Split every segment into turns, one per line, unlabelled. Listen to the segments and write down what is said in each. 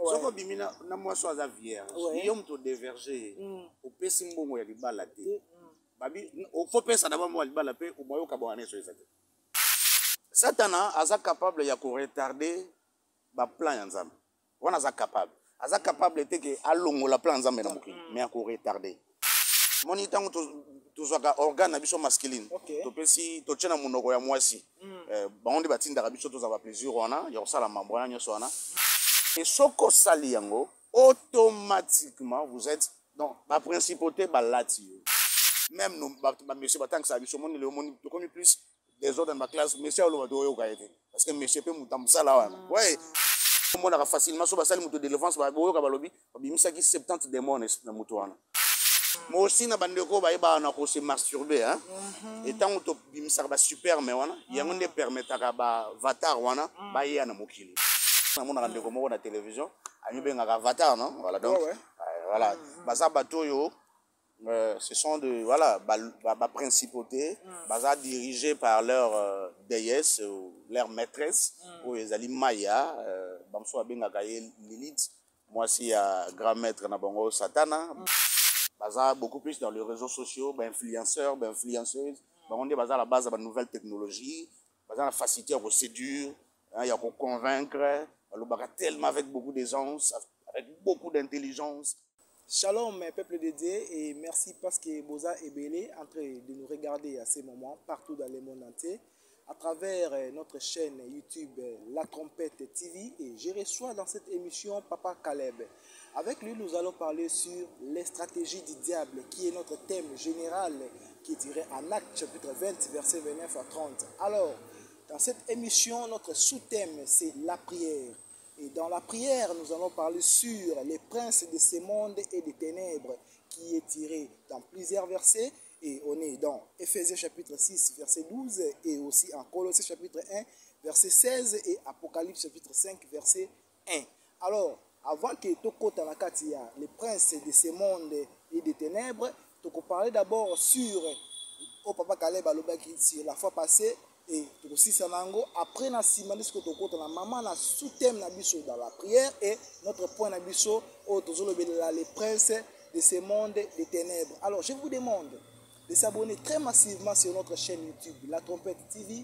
Soko bimina na moi so za vierge. Yom to déverger. Au pesi mbongo ya libala te. Babi au faut pesa d'abord moi libala pe au boyo ka boane so ezate. Satana aza capable ya ko retarder ba plan ya nzambe. Wana aza capable. Aza capable te ke alongo la plan nzambe na mokili, mais ya ko retarder. Moni tango to zwaka organe na biso masculine. To pesi to tchena munoko ya mwasi. Baonde batinda biso to za ba plaisir wana, ya osala mambo wana nyoso wana. Et soko sali yango, automatiquement vous êtes donc la principauté balati. Même nous monsieur batang ça biso moni le moni to comme plus des autres dans ma classe monsieur alo bato yo kaete parce que monsieur pe mutamsala wana. Ouais. Mo na facilement so basali muto de défense ba yo ka balobi, bimisa ki 70 démons na muto wana. Moi aussi na bandeko ba yeba na ko se masturber hein. Et tant to bimisa ba super mais wana, yango ne permettra ba avatar wana ba ya na mokili. Mon rendez-vous à la télévision, ami ben avatar non voilà donc voilà baza batoyo ce sont de voilà ba principauté baza dirigés par leur déesse ou leur maîtresse ou les ali maya bamso benga kaye Lilith moi si grand maître na bango satana baza beaucoup plus dans les réseaux sociaux influenceurs influenceuses on dit baza la base de la nouvelle technologie baza la facilité à séduire il y a qu'on convaincre tellement avec beaucoup d'aisance, avec beaucoup d'intelligence.
Shalom, peuple de Dieu, et merci parce que Boza est belé en train de nous regarder à ces moments partout dans le monde entier à travers notre chaîne YouTube La Trompette TV. Et je reçois dans cette émission Papa Caleb. Avec lui, nous allons parler sur les stratégies du diable, qui est notre thème général, qui est tiré en Actes chapitre 20, versets 29 à 30. Alors, dans cette émission, notre sous-thème, c'est la prière. Et dans la prière, nous allons parler sur les princes de ce monde et des ténèbres, qui est tiré dans plusieurs versets. Et on est dans Éphésiens chapitre 6, verset 12, et aussi en Colossiens chapitre 1, verset 16, et Apocalypse chapitre 5, verset 1. Alors, avant que Toko Tanakatia, les princes de ce monde et des ténèbres, Toko parlait d'abord sur, au Papa Caleb Alobaki, sur la fois passée, et aussi Sanango, après na simani ce que tu côté na maman na sous-thème na biso dans la prière et notre point na biso au les princes de ce monde des ténèbres. Alors je vous demande de s'abonner très massivement sur notre chaîne YouTube La Trompette TV.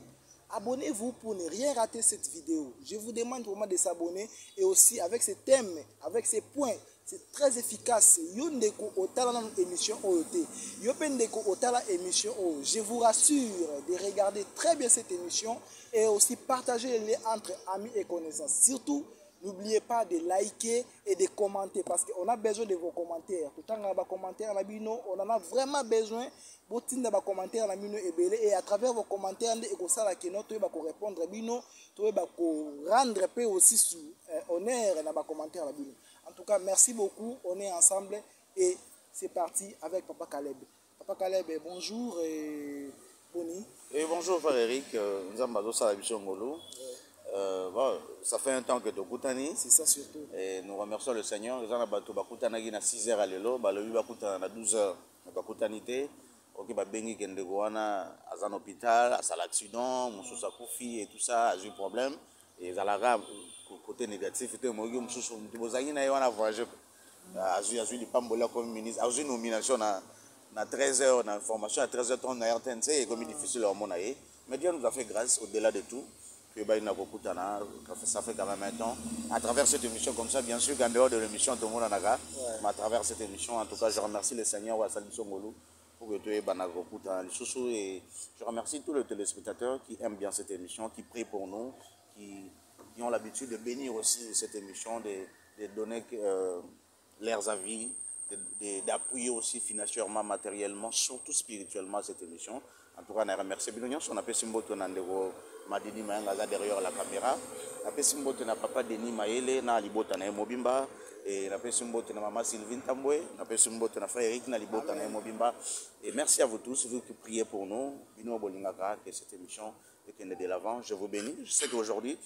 Abonnez-vous pour ne rien rater cette vidéo. Je vous demande vraiment de s'abonner et aussi avec ces thèmes, avec ces points. C'est très efficace. Yondeko otala émission OET. Yopendeko otala émission O. Je vous rassure de regarder très bien cette émission et aussi partager les liens entre amis et connaissances. Surtout, n'oubliez pas de liker et de commenter parce qu'on a besoin de vos commentaires. Tout le temps, on en a vraiment besoin. Et à travers vos commentaires, on va répondre rendre aussi sous honneur dans les commentaires. En tout cas, merci beaucoup. On est ensemble et c'est parti avec Papa Caleb. Papa Caleb, bonjour et Boni.
Et bonjour frère Eric, nous sommes à la mission Ngolo. Bon, ça fait un temps que tu es
c'est ça surtout.
Et nous remercions le Seigneur. Nous avons à 6h à l'élo, à 12h. Ok, bengi kende goana à un hôpital, à l'accident, monsieur Sakoufi et tout ça, a eu problème. Et Zalaga, côté négatif, était moi qui me suis dit, vous avez un voyage. A eu du Pambola comme ministre, a eu une nomination à 13h, dans formation à 13h30 à RTNC, et comme il est difficile à mon aïe. Mais Dieu nous a fait grâce au-delà de tout. Ça fait quand même un temps. À travers cette émission comme ça, bien sûr, qu'en dehors de l'émission, tout le monde en a. Mais à travers cette émission, en tout cas, je remercie le Seigneur pour que tu aies et je remercie tous les téléspectateurs qui aiment bien cette émission, qui prient pour nous, qui ont l'habitude de bénir aussi cette émission, de donner leurs avis, d'appuyer aussi financièrement, matériellement, surtout spirituellement cette émission. En tout cas, je remercie bien. On appelle Simboto Nandego Madini Mayangaza derrière la caméra. On appelle Simboto na papa Denis Maele na Libota na Mobimba. Et on appelle Simboto na maman Sylvine Tamboué. On appelle Simboto na frère Eric na Libota na Mobimba. Et merci à vous tous, vous qui priez pour nous. Bino Bolingaka, que cette émission est de l'avant. Je vous bénis. Je sais qu'aujourd'hui,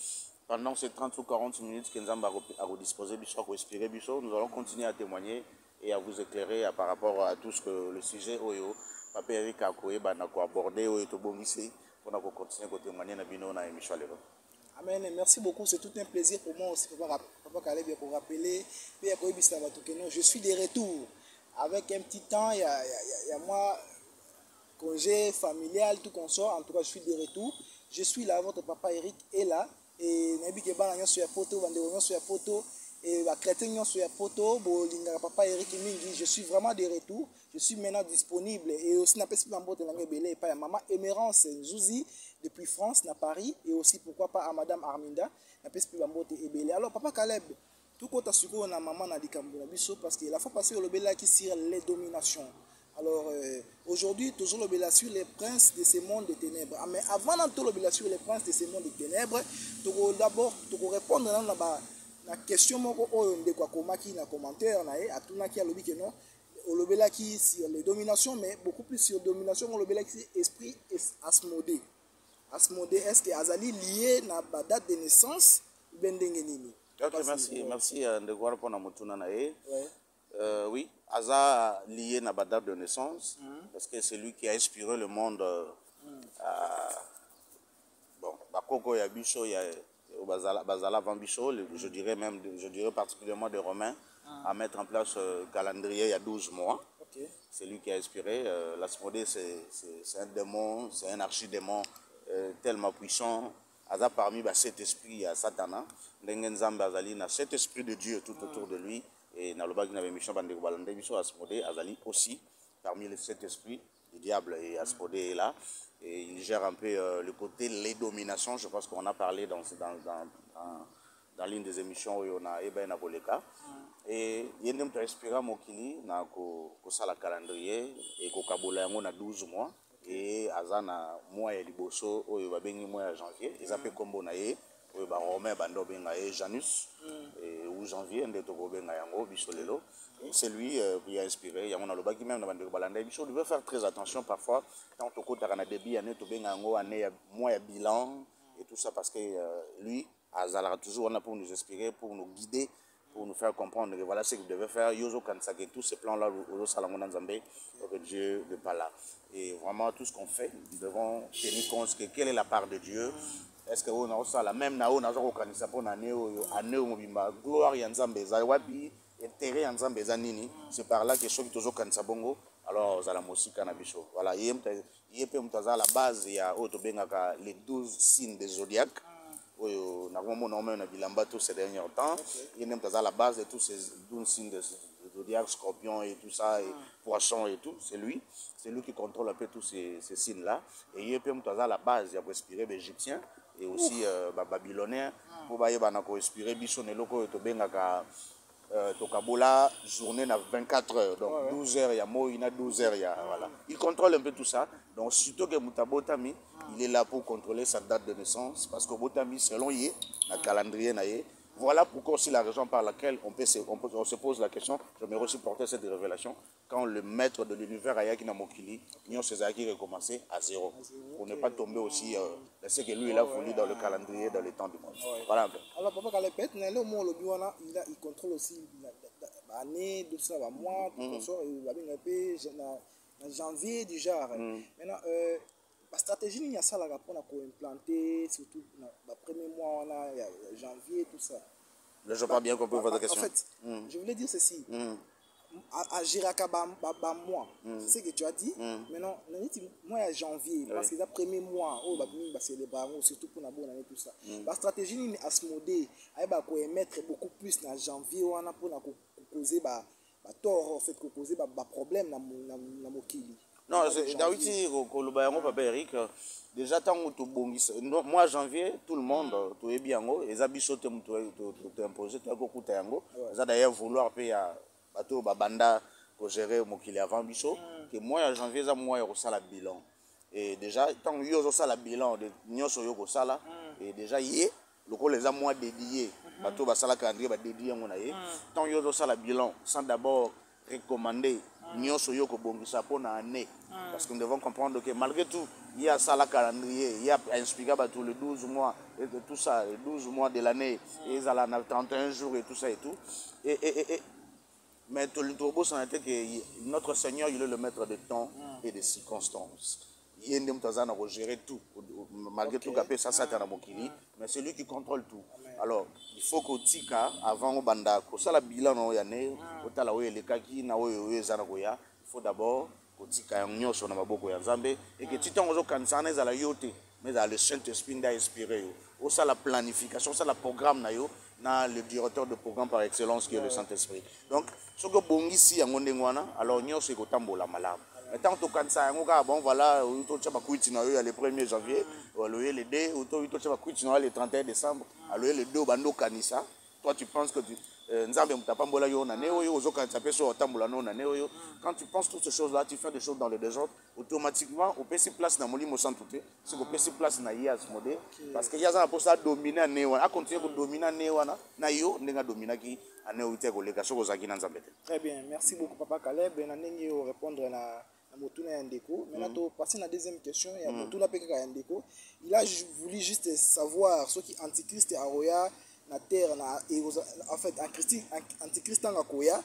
pendant ces 30 ou 40 minutes que nous avons à disposer, nous allons continuer à témoigner et à vous éclairer par rapport à tout ce que le sujet Oyo, Papa Eric a abordé, Oyo Tobomisi, pour continuer à témoigner dans l'émission.
Amen. Merci beaucoup. C'est tout un plaisir pour moi aussi, Papa Caleb, pour rappeler. Je suis de retour. Avec un petit temps, il y a moi, congé familial, tout consort. En tout cas, je suis de retour. Je suis là, votre papa Eric est là. Et Nabi Keba, on sur la photo, on sur la photo. Et la chrétien sur la photo, papa Eric Mingi, je suis vraiment de retour. Je suis maintenant disponible. Et aussi, n'a pas pas maman Émérance Zouzi depuis France, à Paris. Et aussi, pourquoi pas, à madame Arminda, n'a pas alors, papa Caleb, tout compte à ce qu'on a maman n'a dit parce que la fois passée, le Bela qui sur les dominations. Alors, aujourd'hui, toujours le sur les princes de ce monde de ténèbres. Mais avant d'entrer le sur les princes de ce monde de ténèbres, d'abord, tu répondre à la question de quoi qui na commentaire à tout qui a lobby que non au lobela qui sur les dominations mais beaucoup plus sur domination au lobela qui esprit Asmodée. Asmodée est-ce que Azali lié na date de naissance bendengenini?
Ok, merci de voir pour Namutuna nae. Oui, Aza lié na date de naissance parce que c'est lui qui a inspiré le monde. Bon, Bakoko Yabicho, il y a Bazala Vambicho, je dirais particulièrement des Romains, à mettre en place ce calendrier il y a 12 mois. Okay. C'est lui qui a inspiré. L'Asmodée, c'est un démon, c'est un archidémon tellement puissant. Aza parmi cet esprit, il y a Satana. Ndengen Azali, il y a cet esprit de Dieu tout autour de lui. Et dans le bas, il y avait Michel Bandegoubalande, Asmodée, Azali aussi, parmi les 7 esprits, le diable et Asmodée est là. Et il gère un peu le côté les dominations. Je pense qu'on a parlé dans l'une des émissions où on a Eben Aboleka. Et il y a un inspirant Mokili, na ko sala calendrier et ko kabola yango na 12 mois. Et azana mois ya liboso oyo babengi mois ya janvier. Ils appellent kombo na ye oyo ba romain bando benga ye Janus et ou janvier ndeto ko benga yango bisolelo. C'est lui qui a inspiré. Il y a mon alobaki même dans le balanda. Il devait faire très attention parfois quand on compte à débit année to benga yango année mois ya bilan et tout ça parce que lui azala toujours on a pour nous inspirer, pour nous guider, pour nous faire comprendre que voilà ce qu'il devait faire. Yozo Kansake, tous ces plans-là, Ozo Salamona Nzambé, que Dieu n'est pas là. Et vraiment, tout ce qu'on fait, nous devons tenir compte que quelle est la part de Dieu. Est-ce que on a aussi la même nao, on a organisé pour l'année Mobimba, gloire Yanzambe, Zawabi, intérêt Yanzambe Zanini. C'est par là que ceux qui sont Kansabongo, alors Zalamosi Kanabicho. Voilà, il y a la base, il y a les 12 signes des zodiaques. Nous avons tous ces derniers temps. Il y a la base de tous ces 12 signes de zodiaque, scorpion et tout ça, et poisson et tout. C'est lui qui contrôle un peu tous ces signes-là. Et il y a la base, il y a respirer égyptien et aussi babylonien. Pour respirer, Bissoneloko et Tobengaka. Tokabola, journée na 24 heures, donc 12 heures, il y a Mo, il y a 12 heures, voilà. Il contrôle un peu tout ça, donc surtout que Mutabotami, il est là pour contrôler sa date de naissance, parce que Botami, selon Yé, le calendrier Naye, voilà pourquoi aussi la raison par laquelle on se pose la question, je me aussi porter cette révélation, quand le maître de l'univers Ayaki Namokili, Nyon César-qui recommençait à zéro, pour ne pas tomber aussi, c'est que lui il a voulu dans le calendrier, dans les temps du monde. Voilà un peu.
Alors papa Kalépet, il contrôle aussi l'année, tout ça, mois, tout ça, en janvier du genre. Maintenant, la stratégie, il y a ça pour implanter, surtout dans le premier mois, janvier, tout ça.
Je n'ai pas bien compris votre question.
En fait, je voulais dire ceci. À Jiraka, moi, c'est ce que tu as dit. Maintenant, moi, à janvier, parce que c'est le premier mois, c'est les barons, surtout pour la bonne année, tout ça. La stratégie, à ce modèle, elle va mettre beaucoup plus dans janvier, pour causer tort, en fait, causer des problèmes dans mon kili.
Non, d'habitude, Papa Eric, déjà, tant que moi, janvier, tout le monde, tout est bien, les habits sont imposés, tout est imposé, ça d'ailleurs vouloir payer bateau babanda pour gérer mon qu'il avant biso que moi en janvier ça moi au sala bilan et déjà tant yo au sala bilan de nyoso yo au sala et déjà yé le les a mois dédiés bateau ba sala calendrier ba dédié mon aye tant yo au sala bilan sans d'abord recommander nyoso yo ko bongisa pour na année parce que nous devons comprendre que malgré tout il y a ça la calendrier il y a inspiré tous les 12 mois et tout ça les 12 mois de l'année et ça là 31 jours et tout ça et tout et mais tout le trouble, c'est que notre Seigneur, il est le maître de temps et des circonstances. yende mutazana ko gérer tout malgré tout capé ça Satan na mokili mais c'est lui qui contrôle tout. Alors il faut que tika avant au banda ko sala bilan no ya ne otala oyo lekaki na oyo ezana ko ya il faut d'abord ko tika nyonso na maboko ya Nzambe et que titango zo kansana ezala yote mais dans le Saint-Esprit nda inspiré au ça la planification ça la programme na yo na le directeur de programme par excellence qui est le Saint-Esprit. Donc ce que bongisi yango ndengwana alors nyonso ko tambola malamu. Mais tant que kansa yango ka bon voilà to tshaba kuiti na yo le 1er janvier aloye le 2 ou to tshaba kuiti na le 31 décembre aloye le 2 bando kanisa toi tu penses que tu Nzambe mutapambola yo na neo yo ozokanisa peso otambola no na neo yo quand tu penses toutes ces choses là tu fais des choses dans le désordre automatiquement au pesi place na molimo sans tout c'est au pesi place na yas modé parce que yaza pour ça dominer neo a continuer ko dominer neo na yo ndenga dominer ki aneo ite ko leka soko zaki na Nzambe.
Très bien, merci beaucoup Papa Caleb na ndenge yo répondre na Motuna Yandeko. Maintenant, tu passes à la deuxième question. Il y a Motuna Pekaka Yandeko. Il a voulu juste savoir ce qui antichrist et Aroya na terre en fait antichrist en Akoya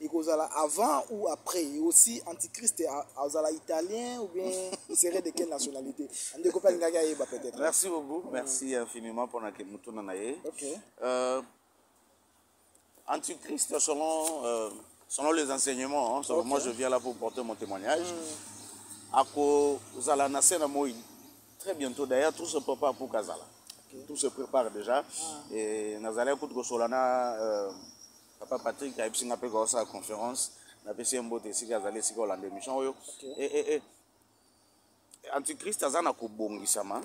et avant ou après et aussi antichrist azala italien ou bien il serait de quelle nationalité Yandeko peut-être.
Merci beaucoup, merci infiniment pour notre Motuna Naye. Antichrist selon les enseignements, moi je viens là pour porter mon témoignage. Ako Zala Nasena Moï, très bientôt d'ailleurs, tout se prépare pour Kazala. Tout se prépare déjà. Et Nazalé Koutko Solana, Papa Patrick a eu une conférence, n'a pas essayé de monter ici, Kazalé, ici, Hollande, mission. Et Antichrist Azana Kobongisama,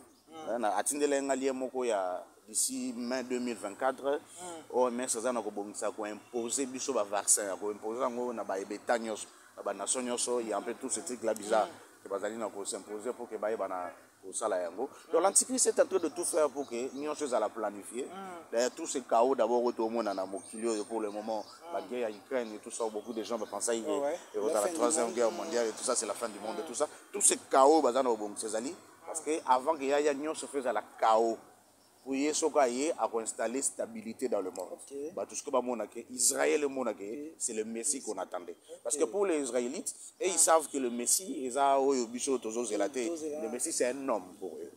Atindele Ngalie Moko ya. D'ici mai 2024, OMS a imposé biso ba vaccin, a imposé na ba ebeta nyos, ba nation nyoso, il y a un peu tout ce truc là bizarre que bazali na ko s'imposer pour que ba bana au sala yango. Donc l'antichrist est en train de tout faire pour que nyonso za la planifier. D'ailleurs tout ce chaos d'abord au monde na mokilio pour le moment, la guerre à Ukraine et tout ça, beaucoup de gens pensent que dans la troisième guerre mondiale et tout ça c'est la fin du monde et tout ça. Tout ce chaos bazana au bon Césali parce que avant que ya nyonso faisait la chaos pour installer stabilité dans le monde. Tout ce que Israël c'est le Messie qu'on attendait. Parce que pour les Israélites, ils savent que le Messie, le Messie c'est un homme pour eux.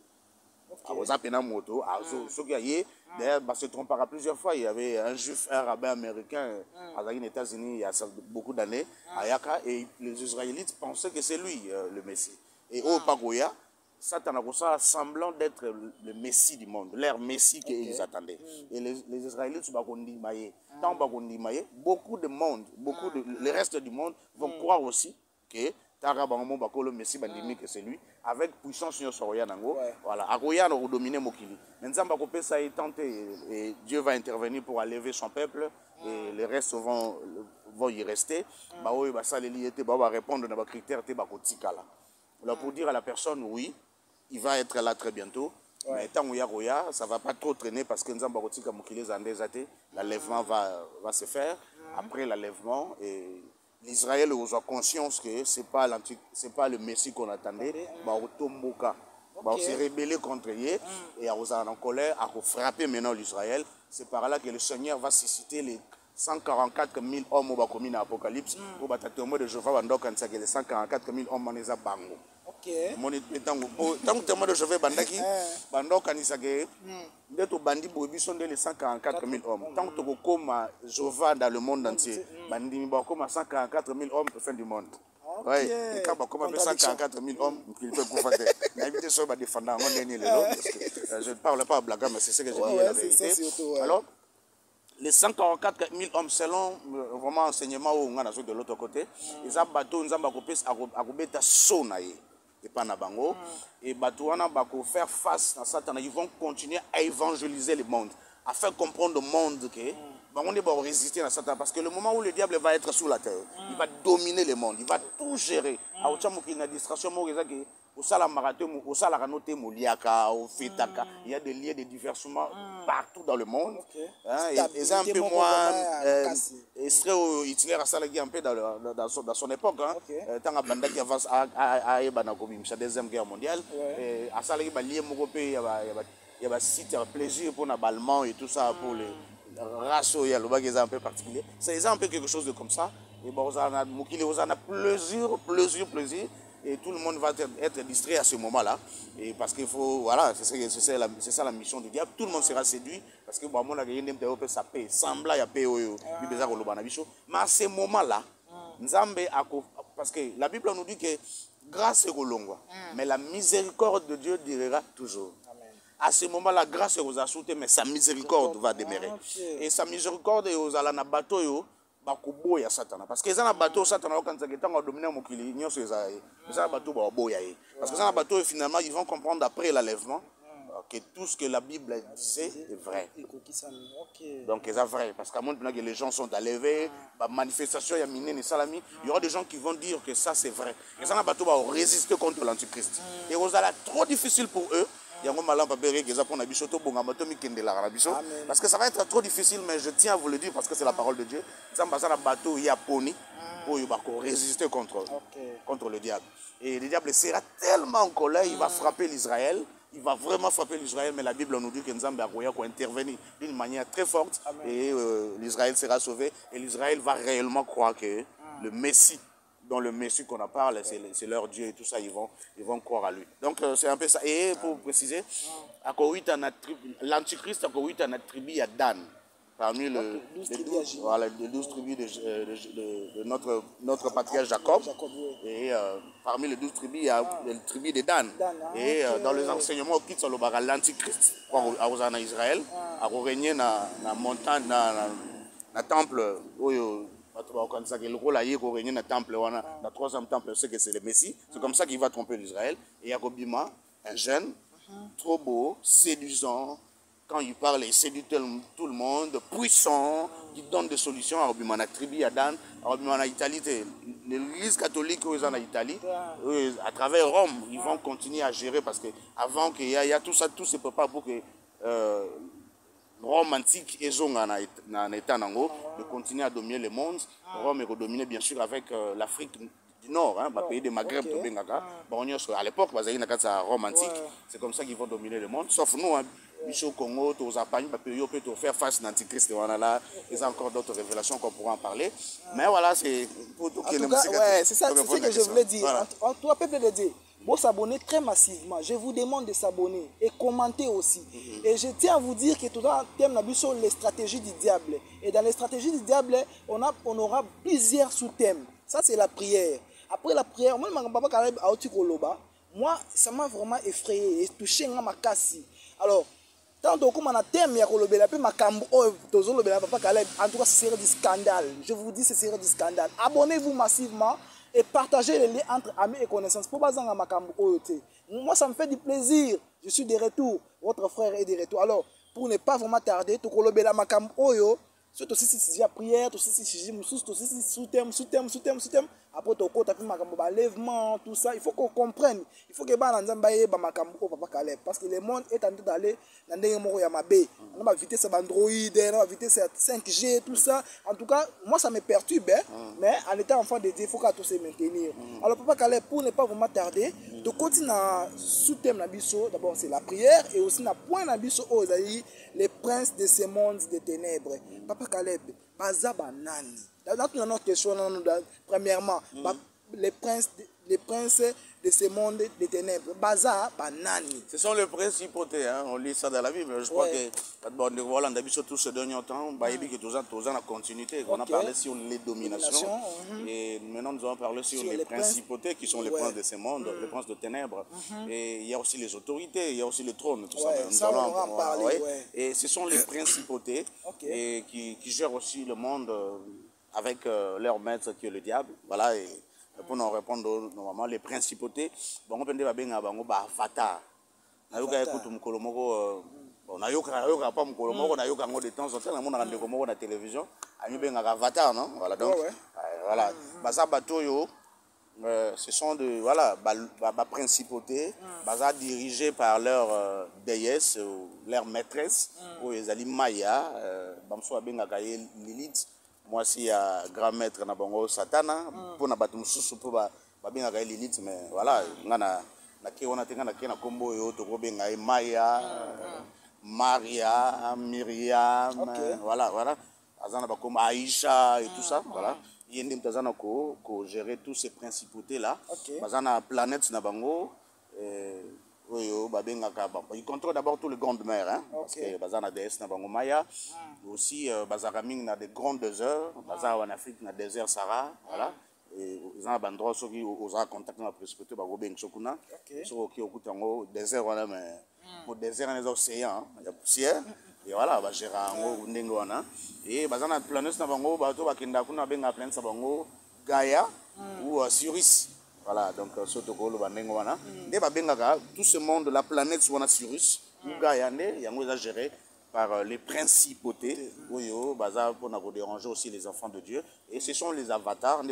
D'ailleurs, se trompera plusieurs fois. Il y avait un juif, un rabbin américain aux États-Unis il y a beaucoup d'années, Ayaka, et les Israélites pensaient que c'est lui le Messie. Et au Pagoya, Satan a semblant d'être le Messie du monde, leur Messie qu'ils attendaient. Et les Israélites, beaucoup de monde, le reste du monde vont croire aussi que le Messie que c'est lui, avec puissance voilà, Agoya a dominé Mokili. Maintenant, ça est tenté et Dieu va intervenir pour enlever son peuple et les restes vont y rester. Va répondre à nos critères. Alors pour dire à la personne, oui, il va être là très bientôt. Mais tant que ça ne va pas trop traîner parce que l'enlèvement va se faire. Après l'enlèvement, l'Israël a conscience que ce n'est pas le Messie qu'on attendait. On s'est rébellé contre eux et on est en colère, à frapper maintenant l'Israël. C'est par là que le Seigneur va susciter les 144 000 hommes au commis dans l'Apocalypse. Pour battre le mot de Jéhovah, les 144 000 hommes en Eza Bango. Tant que témoin de Jéhovah Bandaki, Bando Kanisake, d'être bandi bobi sont les 144 000 hommes. Tant que tu comme Jéhovah dans le monde entier, bandi comme 144 000 hommes au fin du monde. Oui, et quand on commence 144 000 hommes, il peut confronter. L'invité soit va défendre je ne parle pas à blague, mais c'est ce que je dis la vérité. Alors, les 144 000 hommes, selon vraiment enseignement de l'autre côté, ils ont bateau, ils ont sonaye et pas na bango et bateau faire face à Satan. Ils vont continuer à évangéliser le monde, à faire comprendre au monde que on va résister à Satan parce que le moment où le diable va être sous la terre, il va dominer le monde, il va tout gérer. Il y a des lieux de divertissement partout dans le monde. Et un peu moins Hitler a salé un peu dans son époque. Tant que qui avance à la deuxième guerre mondiale, à salé il y a un site plaisir pour les Allemands et tout ça pour les races, il y a un peu particulier. C'est un peu quelque chose de comme ça. Et bon, on a plaisir. et tout le monde va être distrait à ce moment-là. Et parce qu'il faut, voilà, c'est ça la mission du diable. Tout le monde sera séduit parce que bon, ça paye, sembla ya paye mais à ce moment-là, parce que la Bible nous dit que grâce est longue, mais la miséricorde de Dieu durera toujours. À ce moment-là, grâce aux assoutes, mais sa miséricorde va demeurer. Et sa miséricorde est aux alana bateau. Bakuboya Satana parce que ça na bateau Satana quand ça est en dominer mon kili nyo c'est ça ça bateau boya parce que ça na bateau finalement ils vont comprendre après l'enlèvement que tout ce que la Bible disait est vrai. Donc c'est vrai parce qu'à moins que les gens sont enlevés, la manifestation ya minene salami, il y aura des gens qui vont dire que ça c'est vrai. Et ça na bateau va résister contre l'antichrist. Et vous allez trop difficile pour eux. Parce que ça va être trop difficile, mais je tiens à vous le dire parce que c'est la parole de Dieu. Ça va bateau il y a poni pour résister contre le diable. Et le diable sera tellement en colère, il va frapper l'Israël. Il va vraiment frapper l'Israël, mais la Bible nous dit que Nzambe a intervenir d'une manière très forte. Et l'Israël sera sauvé. Et l'Israël va réellement croire que le Messie, dans le Messie qu'on en parle, c'est leur Dieu et tout ça, ils vont croire à lui. Donc c'est un peu ça. Et pour préciser, l'Antichrist a attribué à Dan, parmi les 12 tribus de notre patriarche Jacob. Et parmi les 12 tribus, il y a les tribus de Dan. Et dans les enseignements, l'Antichrist, en Israël, a régné dans la montagne, dans le temple. Le rôle dans temple, le troisième temple, c'est que c'est le Messie. C'est comme ça qu'il va tromper l'Israël. Et Yakobima, un jeune, trop beau, séduisant. Quand il parle, il séduit tout le monde, puissant, qui donne des solutions. Yakobima a tribu à Dan, Yakobima en Italie. L'Église catholique en Italie, à travers Rome, ils vont continuer à gérer parce que avant qu'il y a tout ça, tout se prépare pour que Rome antique et Zonga de continuer à dominer le monde. Rome est dominé bien sûr avec l'Afrique du Nord, le pays de Maghreb. À l'époque, Rome antique, c'est comme ça qu'ils vont dominer le monde. Sauf nous, au Congo, aux Apagnes, pour faire face à l'Antichrist. Il y a encore d'autres révélations qu'on pourra en parler. Mais voilà, c'est pour tout
ce que je voulais dire. Voilà. Toi, peuple de Dieu, vous s'abonnez très massivement. Je vous demande de s'abonner et commenter aussi. Et je tiens à vous dire que tout le thème sur les stratégies du diable. Et dans les stratégies du diable, on aura plusieurs sous-thèmes. Ça, c'est la prière. Après la prière, moi, ça m'a vraiment effrayé et touché ma casse. Alors, tant que on a thème, en tout cas, ce serait du scandale. Je vous dis, ce serait du scandale. Abonnez-vous massivement et partagez les liens entre amis et connaissances. Moi, ça me fait du plaisir. Je suis de retour. Votre frère est de retour. Alors, pour ne pas vraiment tarder, c'est aussi si j'ai prière, aussi si j'ai sous-thème. Après, tu as lèvement, tout ça. Il faut qu'on comprenne. Il faut que parce que le monde est en train d'aller dans la vitesse Android, la vitesse 5G, tout ça. En tout cas, moi, ça me perturbe. Mais en étant enfant de Dieu, il faut qu'à tout se maintenir. Alors, Papa Caleb, pour ne pas vraiment tarder, de continuer à sous-thème d'abord, c'est la prière et aussi na point les princes de ces mondes des ténèbres. Papa Caleb, Bazaba Nani. Dans notre question, premièrement, les princes de ce monde des ténèbres. Baza, Banani.
Ce sont les principautés, hein? On lit ça dans la Bible. Je crois que, voilà, on a vu surtout ce dernier temps, que tous ans la continuité. On a parlé sur les dominations. Et maintenant, nous allons parler sur les principautés qui sont les princes de ce monde, les princes de ténèbres. Et il y a aussi les autorités, il y a aussi le trône. Tout
ça, on va en parler.
Et ce sont les principautés qui gèrent aussi le monde avec leur maître qui est le diable. Voilà. Et pour nous répondre normalement, les principautés, on peut dire que avatar. On a pas de temps en temps, on a de la télévision, on a avatar, non? Voilà, donc, voilà. Ce sont de voilà, principautés dirigées par leur déesse ou leur maîtresse, ou les ali Maya, Lilith. Moi, si grand maître na bango Satana, pour na batum susu pour bien Lilith, mais voilà, on a combo yo to Maya, Maria, Myriam, voilà, Azana bakom Aïcha et tout ça, voilà. yende mtazana ko gérer tous ces principautés là.
Ok.
Bazana planète na bango oyo babengaka ba. Il contrôle d'abord tous les grandes mers hein.
Ok.
Parce que bazana DS na bango Maya. Aussi bazara ming na des grands déserts, bazara en Afrique na désert Sahara, voilà. Et ils ont un endroit où ils ont contact avec la principauté ba gobeng sokuna. So qui okuta ngo désert wana mais pour désert les océans, il y a poussière. Et voilà, bah gérer ngo ndenge wana. Et bazana planète na bango bato bakenda kuna benga planète na bango Gaïa ou Sirius. Voilà, donc surtout ko lo bandenge wana. Nde ba bengaka tout ce monde la planète wana Sirius ou Gaïa nde yango est géré par les principautés, pour ne déranger aussi les enfants de Dieu. Et ce sont les avatars,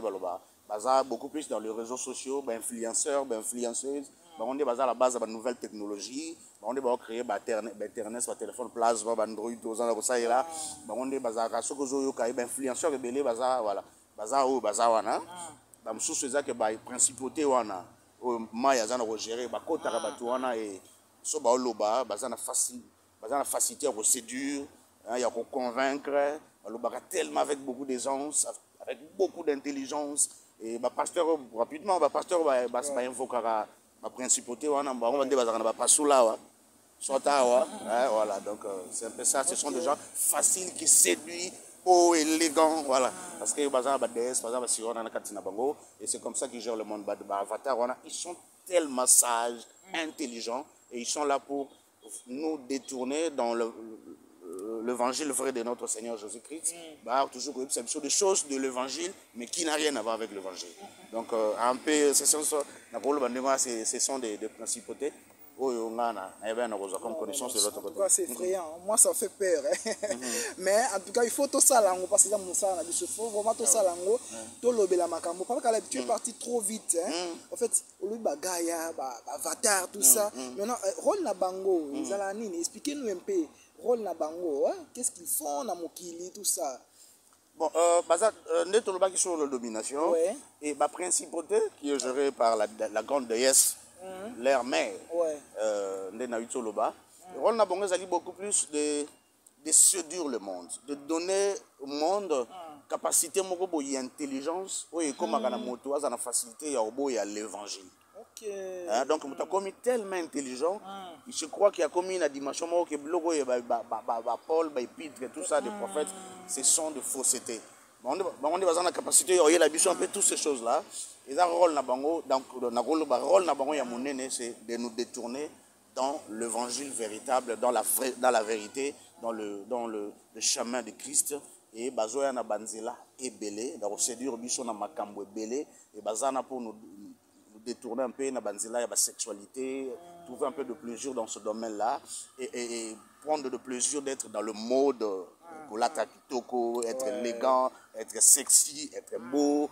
beaucoup plus dans les réseaux sociaux, influenceurs, influenceuses. On est à la base de nouvelles technologies. On est créer Internet, téléphone plasma, Android, tout ça là. On est à influenceurs et voilà. Wana. Dans sous ces que principauté wana, maya zana gérer, kota wana et so loba, bazana facile. La facilité à séduire, il y a à convaincre, tellement avec beaucoup d'aisance, avec beaucoup d'intelligence. Et le pasteur, rapidement, le pasteur va invoquer la principauté, on va dire voilà, donc c'est un peu ça, ce sont des gens faciles qui séduisent, beaux, élégants, voilà. Parce que et c'est comme ça qu'ils gèrent le monde. Ils sont tellement sages, intelligents, et ils sont là pour nous détourner dans l'évangile vrai de notre Seigneur Jésus-Christ, toujours des choses de l'évangile, mais qui n'a rien à voir avec l'évangile. Donc, un peu, ce sont des principautés. Comme connaissance de l'autre côté.
C'est effrayant, moi ça fait peur. Mais en tout cas, il faut tout ça là, parce que il faut vraiment tout ça là, tout le bel makambo. Parce que tu es parti trop vite. En fait, au lieu de Gaïa, Avatar, tout ça. Maintenant, rôle na bango, expliquez-nous un peu, rôle na bango, qu'est-ce qu'ils font na mokili, tout ça.
Bon, nous sommes sur la domination et la principauté qui est gérée par la grande déesse. Leur mère, le rôle n'a beaucoup plus de séduire le monde, de donner au monde capacité et intelligence, et comme la facilité à l'évangile. Donc, il a commis tellement intelligent, il se croit qu'il a commis une dimension que Paul, Épître, tout ça, des prophètes, ce sont de fausseté. On a la capacité, il y a la vision, un peu toutes ces choses-là. Et le rôle c'est de nous détourner dans l'évangile véritable, dans la vérité, dans le chemin de Christ. Et bazoya na banzela ebele, dans séduire biso na makambo ebele, et bazana pour nous détourner un peu na banzela ya sexualité, trouver un peu de plaisir dans ce domaine-là, et prendre de plaisir d'être dans le mode pour l'atakitoko, être élégant, être sexy, être beau.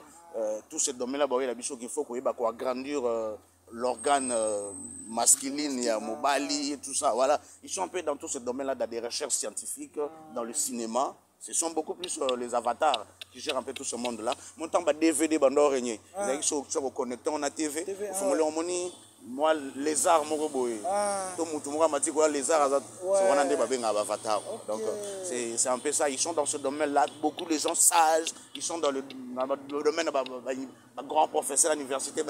Tout ce domaine-là, il faut agrandir l'organe masculine, il y a Mobali et tout ça. Voilà. Ils sont un peu dans tout ce domaine-là, dans des recherches scientifiques, dans le cinéma. Ce sont beaucoup plus les avatars qui gèrent un peu tout ce monde-là. Mon temps, DVD, ils sont connectés, on a TV. Moi, les arts, les arts, donc c'est un peu ça. Ils sont dans ce domaine-là. Beaucoup de gens sages, ils sont dans le domaine de grand professeur à l'université,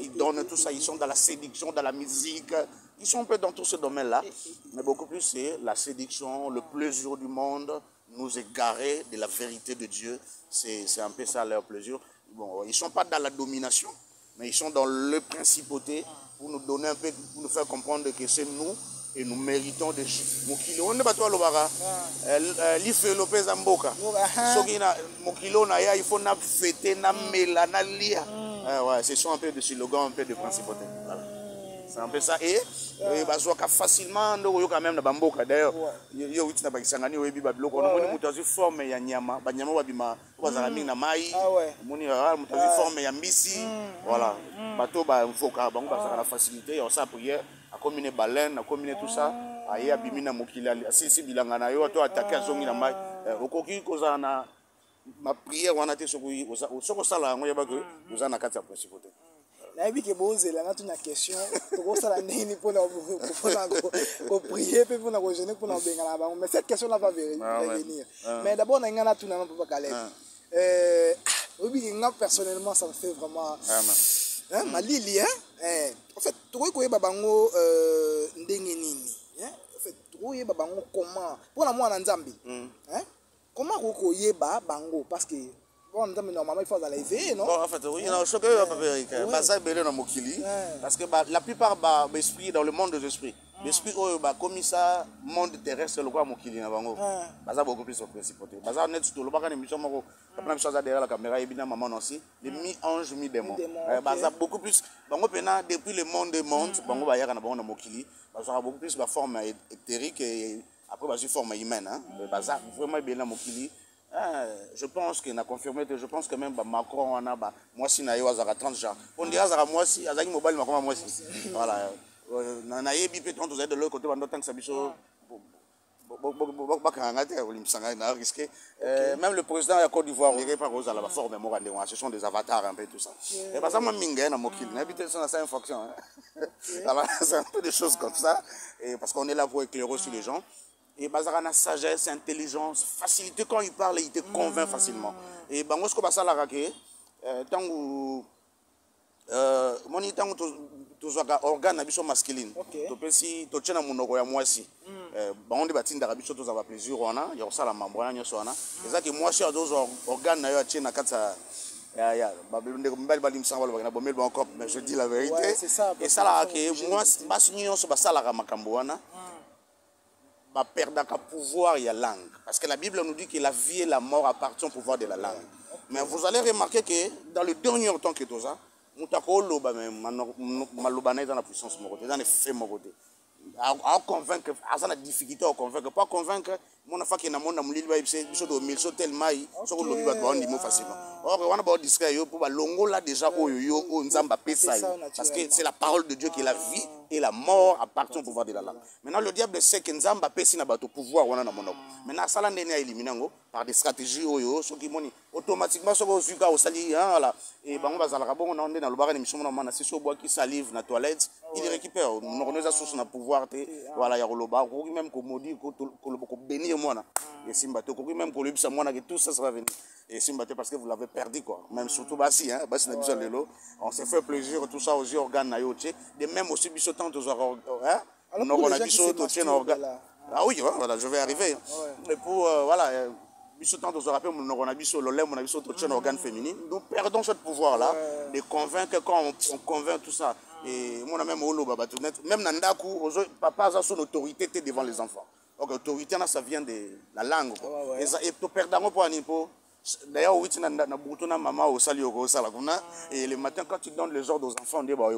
ils donnent tout ça. Ils sont dans la séduction, dans la musique. Ils sont un peu dans tout ce domaine-là. Mais beaucoup plus, c'est la séduction, le plaisir du monde, nous égarer de la vérité de Dieu. C'est un peu ça leur plaisir. Bon, ils ne sont pas dans la domination, mais ils sont dans le principauté pour nous donner un peu, pour nous faire comprendre que c'est nous et nous méritons de mokilo. On n'est pas toi le bara. L'Ife Lopez Amboka. Mokilo na ya il faut na fêter na mela na lia. Ouais, ce sont un peu de slogans, un peu de principauté. Voilà. C'est un peu ça. Et bazoka facilement ndo quand même na bamboka d'ailleurs. Yo uti na bakisangani webi babiloko. On moni mutazi forme ya nyama, banyama babima bazala mingi na mai. Moni mutazi forme ya mbisi. Voilà. Bato ba mfoka bango bazala la facilité on sa prière a combiner baleine, a combiner tout ça. Aye abimina mokila si bilanga na yo to attaquer zongi na mai. Okoki koza na ma prière wana te sokoyi soko sala ngo yeba que vous en a kati ya principauté.
Na bi ke bozela na tuna question to sala nini pour prier pe pour na jeûner pour na benga na bango mais cette question là va venir. Mais d'abord na ngana tuna na papa Caleb. Oui, personnellement, ça me fait vraiment...
Vraiment.
Malili, hein? En fait, tu vois, babango ndengenini. En fait, tu vois, babango comment? Pour la moi, en Zambie. Comment vous yeba bango? Parce que bon, normalement, il faut dans les veillées, non?
Bon, en fait, oui, non, je parce que la plupart d'esprit dans le monde des esprits. L'esprit, comme ça, monde terrestre, le quoi, Mokili, Baza beaucoup plus au principauté. Baza net, tout le monde a une émission, la première chose derrière la caméra, et bien, maman aussi, les mi-anges, mi-démons. Baza beaucoup plus, depuis le monde des mondes, Bango Bayaka, on a Mokili, Baza beaucoup plus la forme éthérique et après, Baza forme humaine. Baza vraiment bien, Mokili. Je pense qu'il a confirmé, je pense que même Macron, moi si na yo azara 30 gens. On dirait azara moi si azaki mobile Macron moi si. Voilà. Na yebi pe quand vous êtes de l'autre côté pendant tant que ça biso même le président de la Côte d'Ivoire, ce sont des avatars un peu tout ça. Et parce que moi minga na mokili, n'habite ça c'est une fonction. C'est un peu des choses comme ça et parce qu'on est là pour éclairer sur les gens. Et Bazarana sagesse, intelligence, facilité quand il parle, il te convainc facilement. Et bango ce que basa la raké, tant que moni tant que tu as organe habitation masculine. Tu peux si tu tiens à mon oreille moi si. Bango de batin d'habitation tu as plaisir on a, il y a ça la membrane il y a ça on a. C'est ça que moi si à deux organes na yo tiens na katsa. Mais je dis la vérité. Ouais, ça, et ça la raké, moi bas union sur basa la makamboana. Perdre le pouvoir et la langue. Parce que la Bible nous dit que la vie et la mort appartiennent au pouvoir de la langue. Mais vous allez remarquer que dans le dernier temps que tout ça, nous avons dans la puissance, dans les faits. À convaincre, à la difficulté à convaincre, pas convaincre, mon enfant qui est dans le monde, il faut tellement facilement. Or, on a beau discret pour longo là déjà parce que c'est la parole de Dieu qui est la vie et la mort appartient au pouvoir de la langue. Maintenant le diable sait que Nzamba pesi na bato pouvoir wana na monoko. Maintenant ça là ndene a éliminé par des stratégies ceux qui moni automatiquement ce que zuka au sali voilà et bango bazala bon on est dans le bar émission na mana c'est so bois qui salive na toilette il récupère on reconnaît source na pouvoir voilà ya roloba ko même ko modi ko bénir moi et simba to ko même ko lebisa moi que tout ça va venir. Et Simbaté parce que vous l'avez perdu quoi. Même surtout Bassi, hein, Bassi n'a besoin de l'eau. On s'est fait plaisir, tout ça aux organes naïoté. De même aussi bisotant aux organes. Hein? On a bisotant aux organes. Ah oui, voilà, je vais arriver. Mais pour voilà, bisotant aux organes, on a bisotant le lait, on a bisotant aux organes féminins. Nous perdons ce pouvoir là de convaincre quand on convainc tout ça. Et moi même au baba tout net, même Nandaku, papa a son autorité devant les enfants. Donc l'autorité ça vient de la langue. Et tu perdons pour un impôt. D'ailleurs, oui, tu as maman au salut au et le matin, quand tu donnes les ordres aux enfants, on dit bah,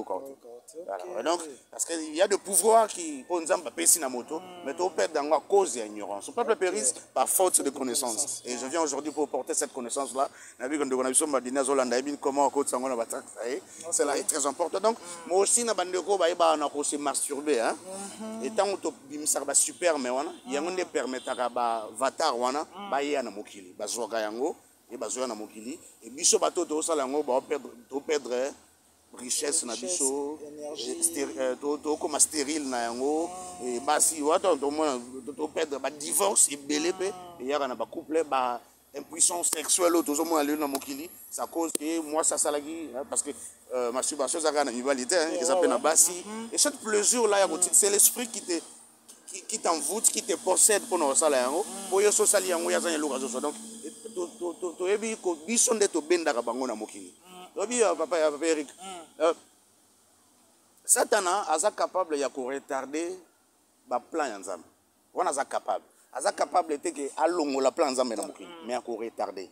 donc, parce qu'il y a des pouvoirs qui, on dit, mais tu perds dans la cause de l'ignorance. Le peuple périsse par faute de connaissance. Et je viens aujourd'hui pour porter cette connaissance-là. C'est là très important. Donc, moi aussi, je suis masturbé. Et tant que tu es super, mais il y a un des permettre à vatar, il y a un mokili, et bazoya na mokili et biso bato to sala ngo ba perdre richesse na biso to comme stérile na yango et basi wato to perdre ba divorce et belé pe et yaka na ba couple ba impuissance sexuelle to zo mo aller na mokili ça cause que moi ça salagi parce que masturbation ça na rivalité ils s'appelle na basi et cette plaisir là c'est l'esprit qui t'envoûte, qui te possède pour nos salaires. Pour yo sali yango ya zanya lokazo donc to ebi ko biso nde to bendaka bango na mokili. Obi papa Eric. Satana aza capable ya ko retarder ba plan ya Nzambe. Wana aza capable était que alongo la plan Nzambe na mokili mais ya ko retarder.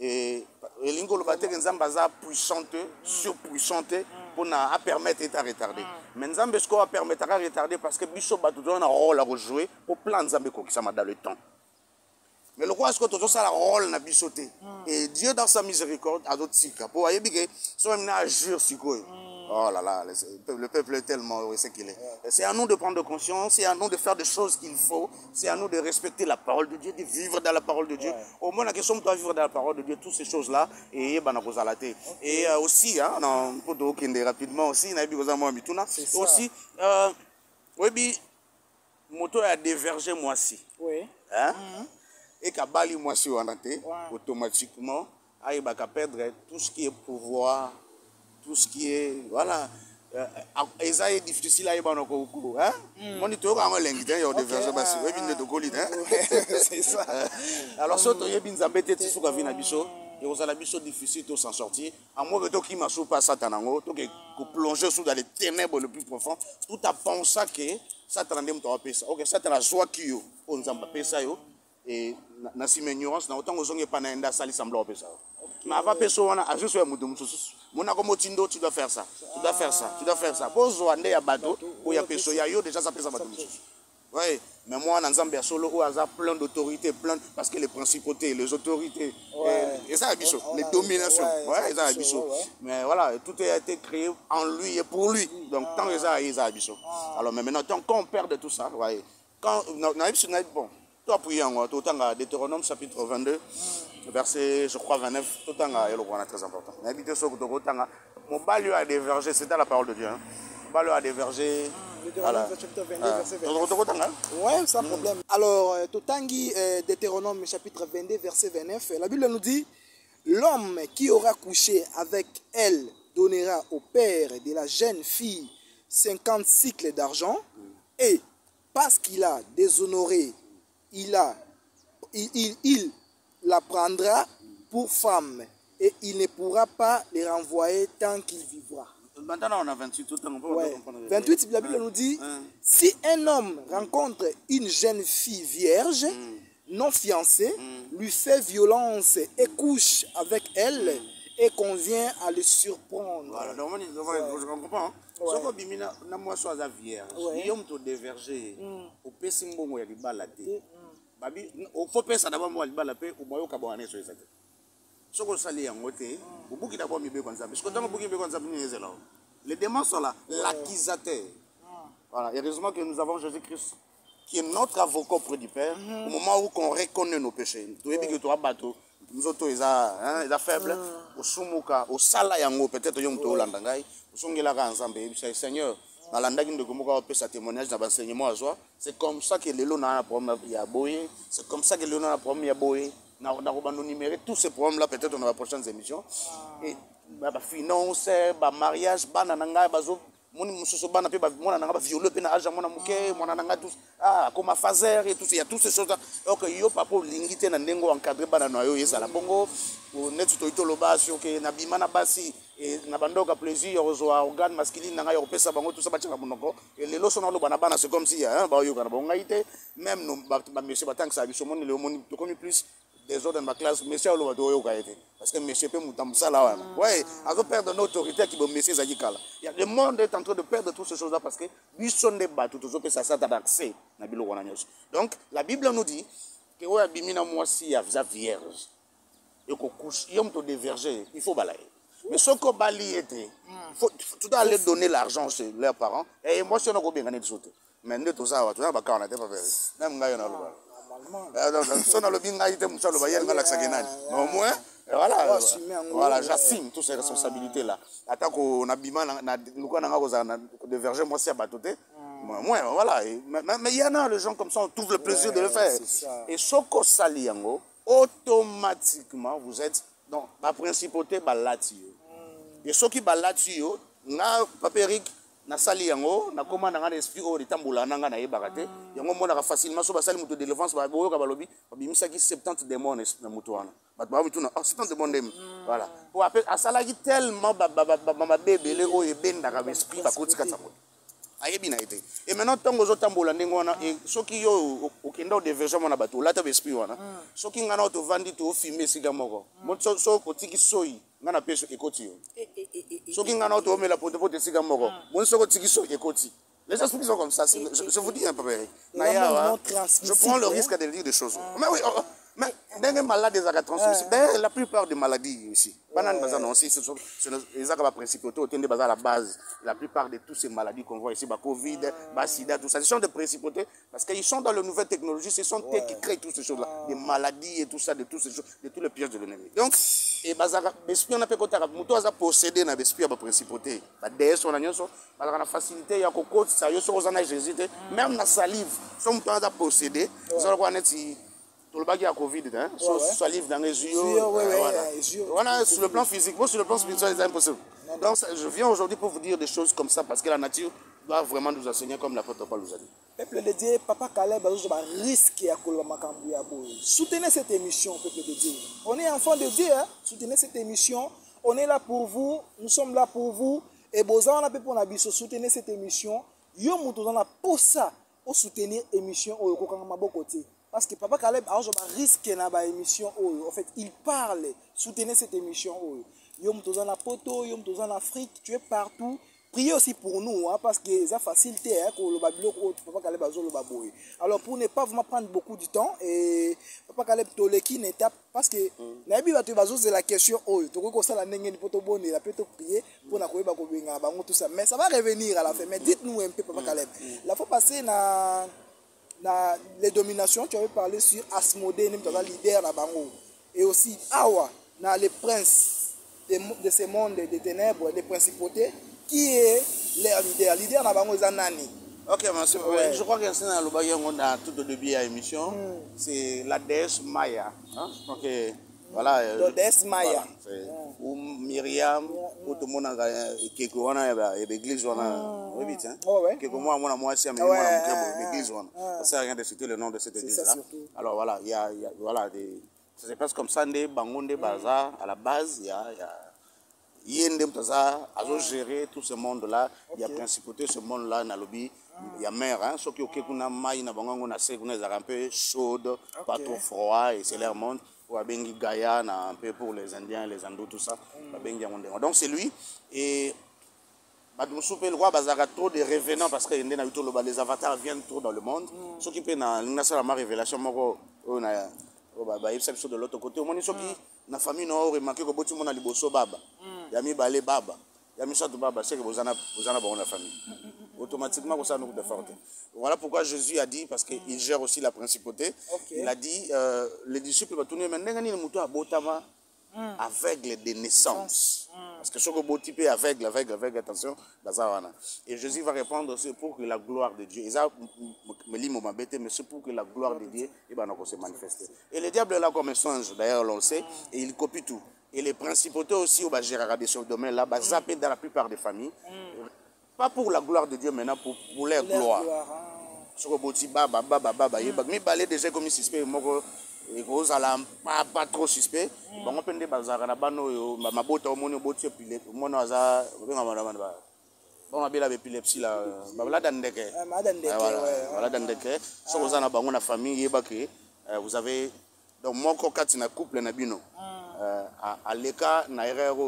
Et lingo le baté que Nzambe aza puissante, surpuissante pour na permettre d'être retardé. Mais Nzambe ce qu'on va permettre à retarder parce que biso ba tout un rôle à jouer pour plan Nzambe ko kisama dans le temps. Mais le roi est-ce que tout ça a un rôle na bisoté et Dieu dans sa miséricorde a d'autres cycles pour ayebi que so même na agir sur quoi. Oh là là, le peuple est tellement heureux, c'est qu'il est. C'est à nous de prendre conscience, c'est à nous de faire des choses qu'il faut, c'est à nous de respecter la parole de Dieu, de vivre dans la parole de Dieu. Au moins, la question doit vivre dans la parole de Dieu, toutes ces choses-là, et et aussi, pour rapidement aussi, aussi, oui, moto a divergé moi aussi.
Oui.
et kabali moi si on automatiquement il va perdre tout ce qui est pouvoir, tout ce qui est voilà. Et ça est difficile à y avoir encore beaucoup, hein? Moniteur en ligne, il y a des versions basses, oui, bien de colis, hein? C'est ça. Alors, surtout, il y a bien zambété, tu sais, qu'on vient à Bisso, et on a la Bisso difficile de s'en sortir. À moins que toi qui m'as pas Satanango, toi qui plonger sous dans les ténèbres le plus profond, tout à penser que Satan aime te rappeler ça. Ok, Satan a soit qui yo, on nous a pas ça yo, et na si ignorance, na autant que on pas na enda sali semblant ça. Mais avant personne a juste un mouton mon akomotindo tu dois faire ça tu dois faire ça tu dois faire ça pour zoande ya bateau ou ya personne ya yo déjà ça peut ça bateau oui mais moi en Zambie solo où a plein d'autorités plein parce que les principautés les autorités et ça abisso les dominations ouais ça abisso mais voilà tout a été créé en lui et pour lui donc tant que ça abisso alors mais maintenant tant qu'on perd de tout ça ouais quand bon toi prier en tout temps à Deutéronome chapitre 22 verset, je crois, 29, tout le temps, il est très important. N'habitez sur le temps, mon balio a divergé, c'était la parole de Dieu. Mon balio a divergé.
Deutéronome chapitre 22, verset 29. Oui, sans problème. Alors, Totangi, Deutéronome chapitre 22, verset 29, la Bible nous dit l'homme qui aura couché avec elle donnera au père de la jeune fille 50 cycles d'argent et parce qu'il a déshonoré, il la prendra pour femme et il ne pourra pas les renvoyer tant qu'il vivra.
Maintenant on a 28 tout le temps.
Ouais. 28, la Bible nous dit si un homme rencontre une jeune fille vierge, non fiancée, lui fait violence et couche avec elle et convient à le surprendre.
Voilà, donc je comprends. Ce que bimina na moi soit vierge, il y a un déverger au pesimbo ya libalate. Babi au faut penser d'abord moi libala pe au moyo kabane so ezate. Ce que ça li yango te, au buki d'abord mi be konza parce que dans buki be konza ni ezela. Les démons sont là, l'accusateur. Voilà, heureusement que nous avons Jésus-Christ qui est notre avocat auprès du Père au moment où on reconnaît nos péchés. Tu dis que tu as bateau, nous autres ils a faible, au sumuka, au sala yango peut-être yom to landa ngai, au songela ka ensemble, Seigneur. C'est comme ça que les lots n'a problème à boyer. C'est comme ça que les lots n'a problème à boyer. Nous avons numéré tous ces problèmes-là peut-être dans les prochaines émissions. Et finance, mariage, banananga, bazo, mon mususu bana pe mona nanga violé pe na aja mona muke, mona nanga tous comme phaser et tout il y a toutes ces choses-là. OK, yo papa lingité na ndengo encadré bana na yo yesa la bongo. Net to itoloba sur que na bimana basi et na bandoka plaisir ozoa organe masculine nanga yo pesa bango tout ça batika monoko et les loso na lo bana bana c'est comme si hein ba yo kana bonga ité même no ba monsieur batang ça biso moni le moni to comme plus des autres dans ma classe monsieur alo ba yo ka été parce que monsieur peut mutamsa là ouais à perdre notre autorité qui bon monsieur zakikala il y a le monde est en train de perdre toutes ces choses là parce que biso ne ba tout zo pesa ça d'accès na bilo wana nyos donc la Bible nous dit que ouais bimina moi si ya vierge et qu'on couche, il y a un peu de verger, il faut balayer. Mais ce qu'on balaye était, tu dois aller donner l'argent chez leurs parents. Et moi, je n'ai pas bien gagné de sauter. Mais nous, tout ça, tu n'as pas quand on a été pas fait. Même gars, on a le si on a le bien gagné, on a le bien gagné. Mais au moins, voilà, j'assume toutes ces responsabilités-là. Attends qu'on a bimé, nous avons de verger, moi, c'est à batoter. Moi, voilà. Mais il y en a, les gens comme ça, on trouve le plaisir de le faire. Et ce qu'on s'allie, automatiquement vous êtes dans la principauté balatio et ceux qui balatio na paperique na sali yango na commande na esprit o litambula nanga na yebakate yango mona facilement so basali muto de défense ba boyo ka balobi babimisa ki 70 démons na muto wana bat ba muto na 70 démons voilà pour appeler asala ki tellement ba bébélé o ebenda ka esprit ba kotika tsambo ayebina été et maintenant tango zo tambola ndengo wana et soki yo okenda de version na bato lata esprit wana soki ngana to vandi to filmer siga moko moto so kotiki soyi ngana peso ekoti yo soki ngana to mela pote siga moko mon so kotiki soyi ekoti les esprits sont comme ça je vous dis un peu je prends le risque de dire des choses mais oui mais des maladies à transmission la plupart des maladies ici banane bazana aussi c'est les actes principaux au tende bazala la base la plupart de toutes ces maladies qu'on voit ici Covid sida tout ça ce sont des principautés parce qu'ils sont dans les nouvelles technologies ce sont eux qui créent toutes ces choses là des maladies et tout ça de toutes ces choses de tous les pièges de l'ennemi donc et bazaka esprit on a peut kotaka muto aza posséder na esprit ba principauté ba DS on a nyonso bazaka na facilité ya kokoti ça yo so ozana Jésus même na salive so muto aza posséder so ko aneti tout le bac à Covid, hein, soit livre dans les yeux. Voilà, sur le plan physique, moi sur le plan spirituel, c'est impossible. Donc je viens aujourd'hui pour vous dire des choses comme ça parce que la nature doit vraiment nous enseigner comme l'apôtre Paul nous a dit.
Peuple de Dieu, Papa Caleb a risqué à Kolamakambuya. Soutenez cette émission, peuple de Dieu. On est enfant de Dieu, hein? Soutenez cette émission. On est là pour vous, nous sommes là pour vous. Et Boza, on a pu pour l'abisso, soutenez cette émission. Yo Moutozana pour ça, pour soutenir l'émission au côté. Parce que Papa Caleb a risqué dans l'émission. En fait, il parle. Soutenez cette émission. Yo Moutozana Poto, Yo Moutozana Afrique, tu es partout. Priez aussi pour nous, hein, parce que ça facilite pour le Babylone, Papa Caleb a le Baboui. Alors pour ne pas vraiment prendre beaucoup de temps, et Papa Caleb Toleki une étape, parce que la Bible c'est la question, tu vois ça la nengue poto bonne, il a peut prier pour na koyeba ko benga bango tout ça, mais ça va revenir à la fin. Mais dites-nous un peu Papa Caleb. La fois passée na les dominations, tu avais parlé sur Asmodée, le leader na bango, et aussi Awa, na les princes de ce monde des ténèbres, des principautés. Qui est leur leader? Leader n'a pas nani.
Ok, merci. Je crois que c'est dans le bail on a tout au début de l'émission. C'est la déesse Maya. Hein? Donc voilà.
La déesse Maya.
Ou Myriam, ou tout le monde a quelque on a l'église on a. Oui vite hein. Quelque moi aussi mais moi l'église on a. Ça sert à rien de citer le nom de cette église là. Alors voilà, il y a voilà des. Ça se passe comme ça des bangonde bazar à la base il y a Yendem Taza, a géré tout ce monde-là. Il y a principauté ce monde-là, dans le lobby. Il y a mer, hein. Sauf que kuna maï na bango na se kuna un peu chaude, pas trop froid et c'est leur monde. Ou à Bengi Gaïa, un peu pour les Indiens, les Andous, tout ça. Donc c'est lui et le roi Bazara trop de revenants parce que les avatars viennent trop dans le monde. Ce qui peut dans la révélation de l'autre côté. Au moins na famille no remarqué que boti mona liboso baba ya mi balé baba ya mi chatu baba c'est que vous en avez la famille automatiquement ça nous de forte. Voilà pourquoi Jésus a dit parce que il gère aussi la principauté. Il a dit les disciples va tourner maintenant ngani muto abotama aveugle de naissance parce que ce que boti peut aveugle attention bazawana et Jésus va répondre c'est pour que la gloire de Dieu ça me lit mon bête mais c'est pour que la gloire de Dieu et ben on se manifester et le diable est là comme un songe d'ailleurs on le sait et il copie tout et les principautés aussi au bas gérer des choses domaine là zappé dans la plupart des familles pas pour la gloire de Dieu maintenant pour leur gloire ce que boti baba mais balé déjà comme suspect et gros à pas trop suspect bon on peut des bazar na bano ma bota au moni boti pile mon aza bon on a bien l'épilepsie là voilà dandeke voilà dandeke so vous en a bango na famille yeba que vous avez donc mon coquette na couple na bino à l'écart na erreur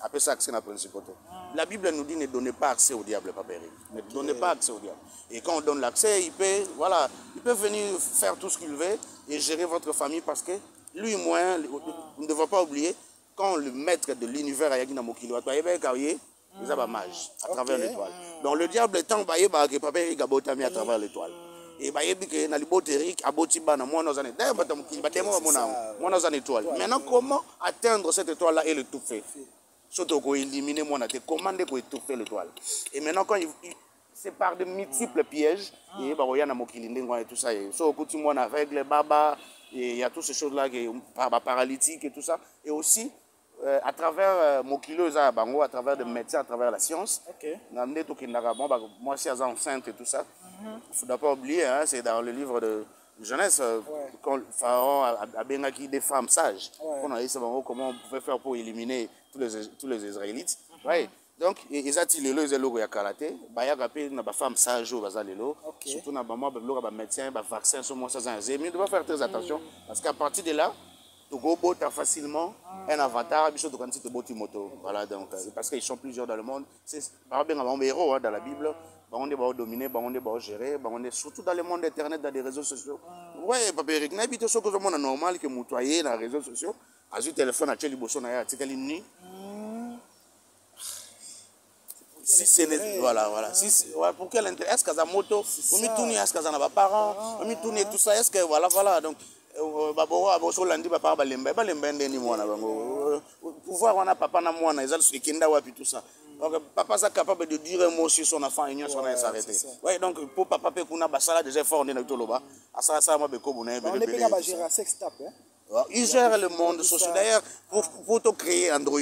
après ça accès na principauté. La Bible nous dit ne donnez pas accès au diable, Papa Eric. Ne donnez pas accès au diable. Et quand on donne l'accès, il peut venir faire tout ce qu'il veut et gérer votre famille parce que lui, moi, on ne devrait pas oublier, quand le maître de l'univers a yagi na mokili, il a mage à travers l'étoile. Donc le diable est en baillé que Papa Eric a botami à travers l'étoile. Et que na libot Eric a botiba na moi nos années. D'ailleurs, mon étoile. Maintenant, comment atteindre cette étoile-là et le tout fait? Surtout qu'on élimine mon athée, commander pour étouffer l'étoile. Et maintenant, quand c'est par de multiples pièges, et il y a et tout ça, et aveugle, baba, et il y a toutes ces choses-là, paralytique et tout ça. Et aussi, à travers Mokilo, à travers des médecins, à travers la science, moi, je suis enceinte et tout ça. Il ne faut pas oublier, hein, c'est dans le livre de Genèse, quand le pharaon a bien acquis des femmes sages. On a dit comment on pouvait faire pour éliminer tous les Israélites. Donc, ils ont dit que les gens ont karaté, ils ont des femmes sages, surtout les médecins, les vaccins, mais ils doivent faire très attention parce qu'à partir de là, tu peux facilement un avatar, voilà, donc, parce qu'ils sont plusieurs dans le monde. C'est un héros dans la Bible. On est dominé, on est géré, on est surtout dans le monde internet, dans les réseaux sociaux. Oui, Papa Eric, n'habite ce que le monde normal que moutoyer dans les réseaux sociaux. A eu téléphone à Tchéli Bosson, à Tikali Ni. Si c'est voilà. Pour quel intérêt? Est-ce que ça moto? On me tourne, est-ce que ça n'a pas parents? On me tourne tout ça, est-ce que voilà. Donc, pouvoir on a papa na moi na ezal sekenda wapi tout ça. Donc papa est capable de dire un mot sur son enfant et son s'arrêter. Ouais, donc pour papa pe kuna basala des efforts na toloba ça m'a beaucoup bonheur.
On est bien à gérer sex tap.
Il gère le monde social. D'ailleurs, pour te créer Android,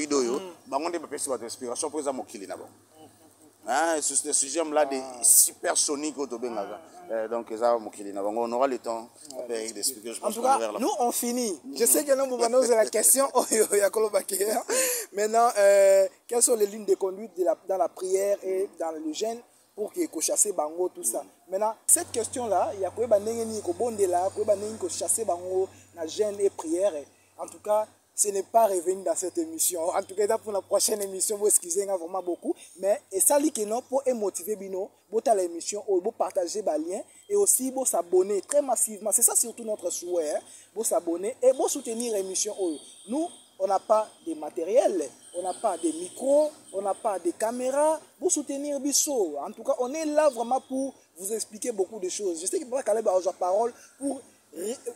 on est pas d'inspiration pour les amours qu'il y a. C'est ce sujet-là des supersoniques au Tobengaga. Donc, on aura le temps d'expliquer.
En tout cas, nous, on finit. Je sais que nous pouvons poser la question. Maintenant, quelles sont les lignes de conduite dans la prière et dans le jeûne pour que chasser bango tout ça. Maintenant, cette question-là, il y a quoi banengeni ko bondela, quoi banengeni ko chasser bango na jeûne et prière. En tout cas, ce n'est pas revenu dans cette émission. En tout cas, pour la prochaine émission, vous excusez-moi vraiment beaucoup. Mais et ça dit que non pour motiver bino, pour ta l'émission, pour partager les liens et aussi pour s'abonner très massivement. C'est ça surtout notre souhait, pour s'abonner et pour soutenir l'émission. Nous, on n'a pas de matériel, on n'a pas de micros, on n'a pas de caméras pour soutenir Bissot. En tout cas, on est là vraiment pour vous expliquer beaucoup de choses. Je sais que Papa Caleb a la parole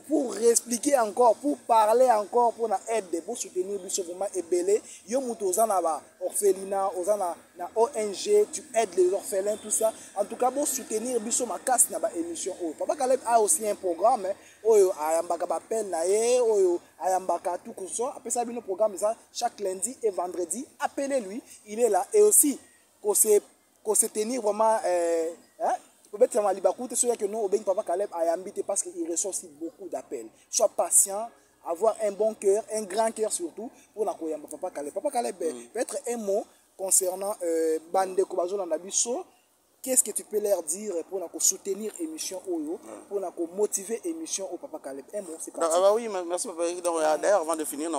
pour expliquer encore, pour parler encore, pour aider, pour soutenir Bissot vraiment et belé. Yo muto ozana ba orphelinat, ozana na ONG, tu aides les orphelins, tout ça. En tout cas, pour soutenir Bissot ma casse na ba émission. Papa Caleb a aussi un programme, oyo ayambaka ba peine na ye, oyo ayambaka tout comme ça. Après ça, bino programme ça chaque lundi et vendredi. Appelez-lui, il est là et aussi qu'on se tenir vraiment peut-être que nous, Papa Caleb a ambité parce qu'il reçoit aussi beaucoup d'appels. Sois patient, avoir un bon cœur, un grand cœur surtout, pour Papa Caleb. Papa Caleb, peut-être un mot concernant Bande Kobazo Landabiso. Qu'est-ce que tu peux leur dire pour soutenir l'émission Oyo, pour motiver l'émission au Papa Caleb? Un mot, c'est parti.
Oui, merci Papa. D'ailleurs, avant de finir,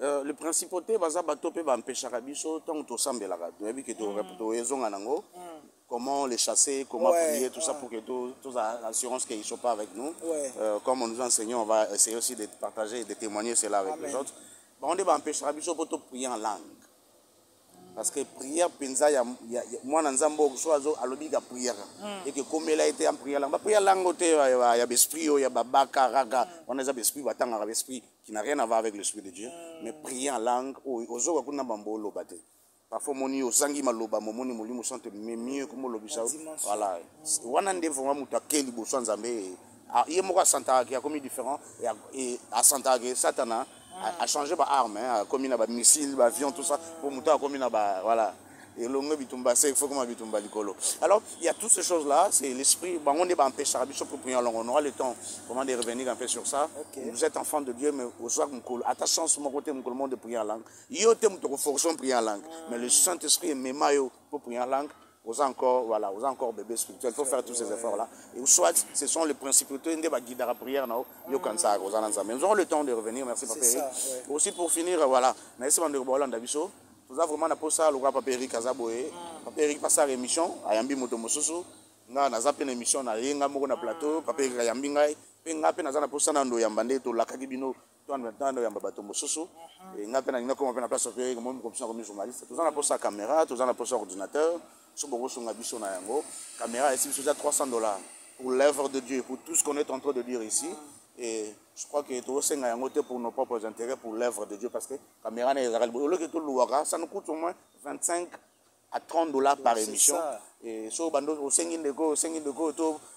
le principauté baza bato pe bampesha biso tant to sambela ka to yebi ke to ezonga nango comment les chasser, comment prier, tout ça pour que tous assurance qu'ils ne sont pas avec nous. Comme on nous enseigne, on va essayer aussi de partager et de témoigner cela avec les autres. On va empêcher biso pour prier en langue. Parce que prière penza moi dans Zambo soazo alobiga prière et que comme elle a été en prière langue il y a l'esprit il y a babaka raga on a l'esprit batanga l'esprit qui n'a rien à voir avec l'esprit de Dieu mais prier en langue ozo kuna bambolo bate parfois moni osangi maloba momoni molimo sante mieux comme lobisa voilà wana nde vraiment muta keli bo sanzambe il moko santa qui a commis différent et à santa que satana a changé ma arme, comme il a des missiles, des avions, tout ça, pour monter comme il a voilà. Et l'ongle bitumba, c'est il faut comme bitumba licolo. Alors, il y a toutes ces choses-là, c'est l'esprit, on est en péché, pour prier en langue, on aura le temps comment de revenir un peu sur ça. Vous êtes enfant de Dieu, mais au soir, à ta chance, mon côté, mon monde de prier en langue. Il y a une fonction de prier en langue, mais le Saint-Esprit est mémaillot pour prier en langue. Vous encore bébé spirituel, il faut faire tous ces efforts-là. Et soit ce sont les principautés de la guide à la prière, nous aurons le temps de revenir, merci Papa Eric. Aussi pour finir, voilà, nous avons vraiment posé ça, le roi Papa Eric Azaboé. Papa Eric passe à l'émission, à Yambi Motomososo, nous avons une émission à Yenga Moko plateau, Papa Eric Yambingai, puis nous avons posé ça dans Yambande, dans la Kakibino, dans le Yambabato Mososo, et nous avons comme on a place Papa Eric, comme journaliste, nous avons posé la caméra, nous avons posé l'ordinateur. Caméra ici, c'est $300 pour l'œuvre de Dieu, pour tout ce qu'on est en train de dire ici. Et je crois que tout ça est pour nos propres intérêts, pour l'œuvre de Dieu, parce que caméra ça nous coûte au moins 25 à $30 par émission. Et so bando au 5 de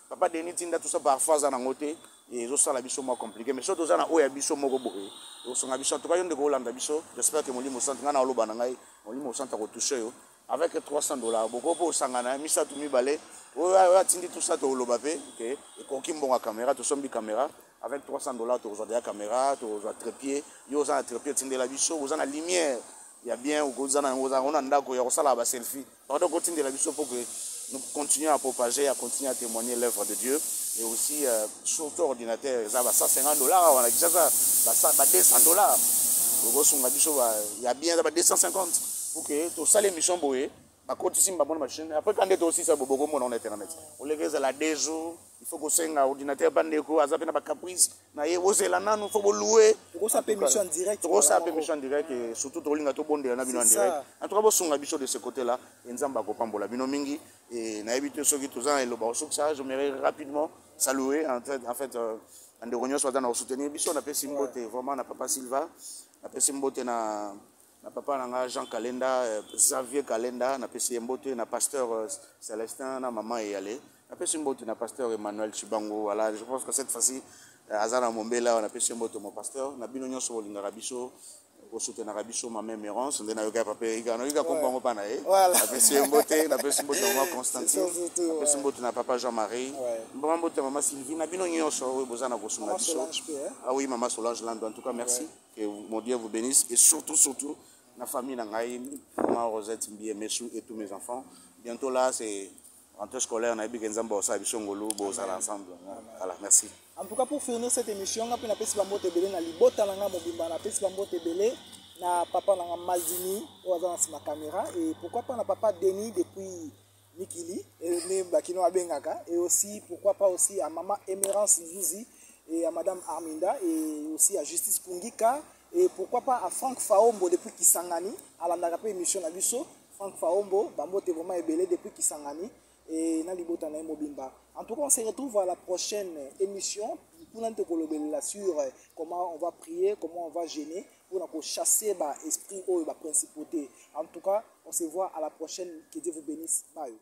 papa Denis Tinda tout ça parfois ça n'angoté et ça la biso moins compliqué mais surtout ça na oya biso moko boye au son biso en tout cas yon de Holanda biso j'espère que mon limo centre ngana oloba na ngai mon limo centre ko toucher yo avec $300 beaucoup pour sangana misa tu mi balé oya tindi tout ça to oloba pe OK et kokimbo caméra to sombi caméra avec $300 to aujourd'hui la caméra to trépied yo ça trépied tindi la biso vous en la lumière il y a bien on a ndako ya sala ba selfie pendant qu'on tindi la biso pour que nous continuons à propager, à continuer à témoigner l'œuvre de Dieu. Et aussi, surtout ordinateur, ça va $150, on a dit ça, $200. Il y a bien $250 pour que tout ça, l'émission, ma continuer ma bonne machine. Après, quand on est aussi, ça va beaucoup mon internet. On les réserve à 2 jours. Il faut que c'est un ordinateur, bandeko, à zappé na caprice. Na ye ose la nan, il faut louer.
Pour ça, émission directe.
Pour ça, émission directe et surtout tout le monde a bondé na bino en direct. En tout cas, on a biso de ce côté-là. Nzamba ko pambola bino mingi et na évité ceux qui tous ans et le basso ça, je m'aimerais rapidement saluer en fait en de réunion soit dans soutenir biso na pe simbote vraiment na papa Silva, na pe simbote na papa nanga Jean Kalenda, Xavier Kalenda, na pe simbote na pasteur Célestin na maman Eyale. Après, c'est un pasteur Emmanuel Chibango. Voilà, je pense que cette fois-ci, Azana Mombela, on a fait mon pasteur. On a bien union sur l'Inarabiso. Au soutien d'Arabiso, ma mère Mérance. On a eu un papier. On a eu un comprendre pas naïe.
Voilà.
On a fait un beauté. On a fait un beauté maman Constantine. On a fait un beauté na papa Jean-Marie. Maman beauté maman Sylvie. On a bien union sur Bozana Kosuma. Ah oui, maman Solange Lando. En tout cas, merci. Que mon Dieu vous bénisse. Et surtout, la famille Nangaï, maman Rosette Mbie, Messou et tous mes enfants. Bientôt là, c'est rentrée scolaire. On a eu un Zamba Osa, Bichongolo, Bozala ensemble. Voilà, merci.
En tout cas, pour finir cette émission, on a pesi bambo tebele na libota nanga mobimba na pesi bambo tebele na papa nanga Maldini au hasard sur ma caméra et pourquoi pas na papa Denis depuis Nikili et Bakino Abengaka et aussi pourquoi pas aussi à maman Emerance Zouzi et à madame Arminda et aussi à Justice Kungika et pourquoi pas à Franck Faombo depuis Kisangani à la nagape émission na biso Franck Faombo bambo te vraiment ebele depuis Kisangani et na libota na mobimba. En tout cas, on se retrouve à la prochaine émission pour nous sur comment on va prier, comment on va gêner pour nous chasser l'esprit ou la principauté. En tout cas, on se voit à la prochaine. Que Dieu vous bénisse. Bye.